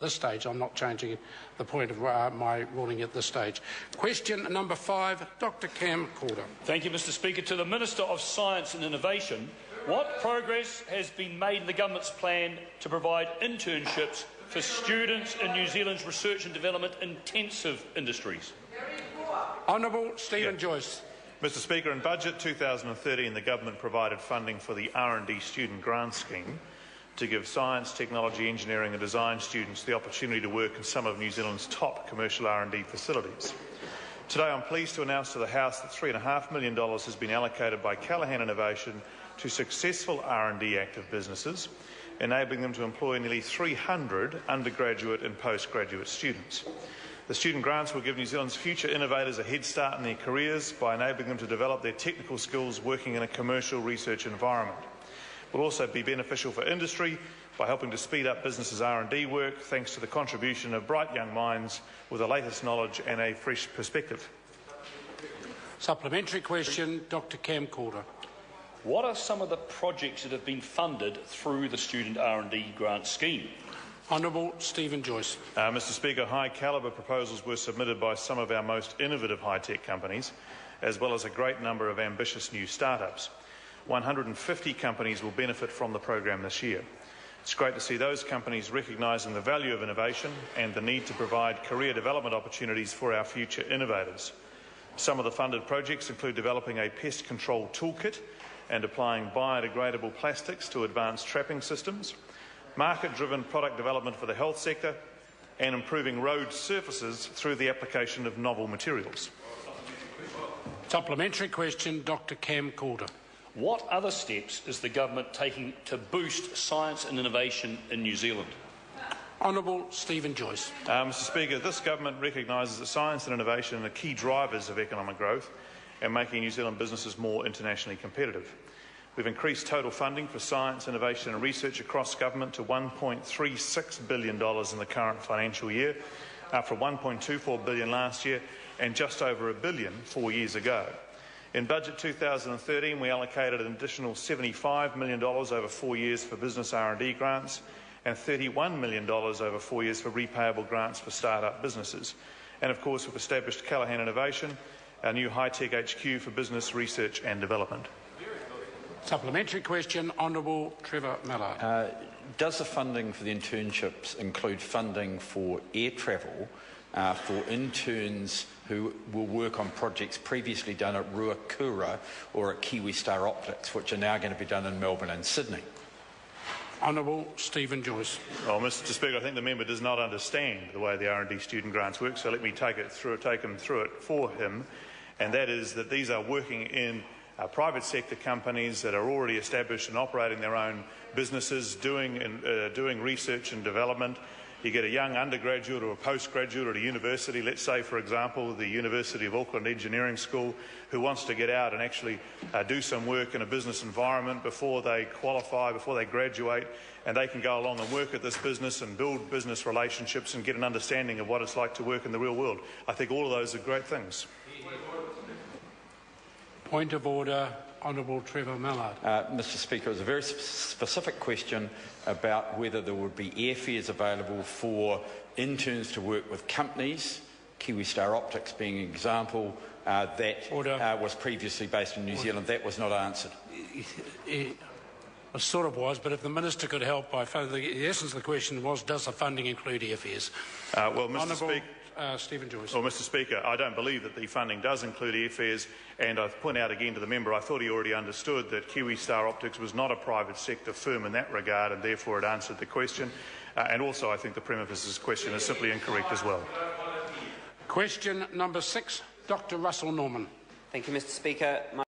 This stage, I'm not changing the point of my ruling at this stage. Question number 5, Dr. Cam Calder. Thank you, Mr. Speaker. To the Minister of Science and Innovation, what progress has been made in the government's plan to provide internships for students in New Zealand's research and development intensive industries? Honourable Stephen Joyce. Mr. Speaker, in Budget 2013, the government provided funding for the R&D Student Grant Scheme to give science, technology, engineering and design students the opportunity to work in some of New Zealand's top commercial R&D facilities. Today I'm pleased to announce to the House that $3.5 million has been allocated by Callaghan Innovation to successful R&D active businesses, enabling them to employ nearly 300 undergraduate and postgraduate students. The student grants will give New Zealand's future innovators a head start in their careers by enabling them to develop their technical skills working in a commercial research environment. It will also be beneficial for industry by helping to speed up businesses' R&D work thanks to the contribution of bright young minds with the latest knowledge and a fresh perspective. Supplementary question, Dr. Cam Calder. What are some of the projects that have been funded through the Student R&D Grant Scheme? Honourable Stephen Joyce. Mr. Speaker, high calibre proposals were submitted by some of our most innovative high-tech companies, as well as a great number of ambitious new startups. 150 companies will benefit from the program this year. It's great to see those companies recognising the value of innovation and the need to provide career development opportunities for our future innovators. Some of the funded projects include developing a pest control toolkit and applying biodegradable plastics to advanced trapping systems, market-driven product development for the health sector, and improving road surfaces through the application of novel materials. Supplementary question, Dr. Cam Calder. What other steps is the government taking to boost science and innovation in New Zealand? Honourable Stephen Joyce. Mr. Speaker, this government recognises that science and innovation are key drivers of economic growth and making New Zealand businesses more internationally competitive. We've increased total funding for science, innovation and research across government to $1.36 billion in the current financial year, from $1.24 billion last year and just over $1 billion 4 years ago. In Budget 2013, we allocated an additional $75 million over 4 years for business R&D grants and $31 million over 4 years for repayable grants for start-up businesses. And of course, we've established Callaghan Innovation, our new high-tech HQ for business research and development. Supplementary question, Honourable Trevor Mallard. Does the funding for the internships include funding for air travel for interns who will work on projects previously done at Ruakura or at Kiwi Star Optics, which are now going to be done in Melbourne and Sydney? Honourable Stephen Joyce. Well, Mr. Speaker, I think the member does not understand the way the R&D student grants work, so let me take him through it for him. And that is that these are working in private sector companies that are already established and operating their own businesses, doing research and development. You get a young undergraduate or a postgraduate at a university, let's say, for example, the University of Auckland Engineering School, who wants to get out and actually do some work in a business environment before they qualify, before they graduate, and they can go along and work at this business and build business relationships and get an understanding of what it's like to work in the real world. I think all of those are great things. Point of order, Honourable Trevor Mallard. Mr. Speaker, it was a very specific question about whether there would be airfares available for interns to work with companies, Kiwi Star Optics being an example, that was previously based in New Zealand. That was not answered. It sort of was, but if the Minister could help by the essence of the question was, does the funding include airfares? Well, Mr. Speaker. Stephen Joyce. Well, Mr. Speaker, I don't believe that the funding does include airfares, and I point out again to the member, I thought he already understood that Kiwi Star Optics was not a private sector firm in that regard, and therefore it answered the question. And also I think the Premier Minister's question is simply incorrect as well. Question number 6, Dr. Russell Norman. Thank you, Mr. Speaker.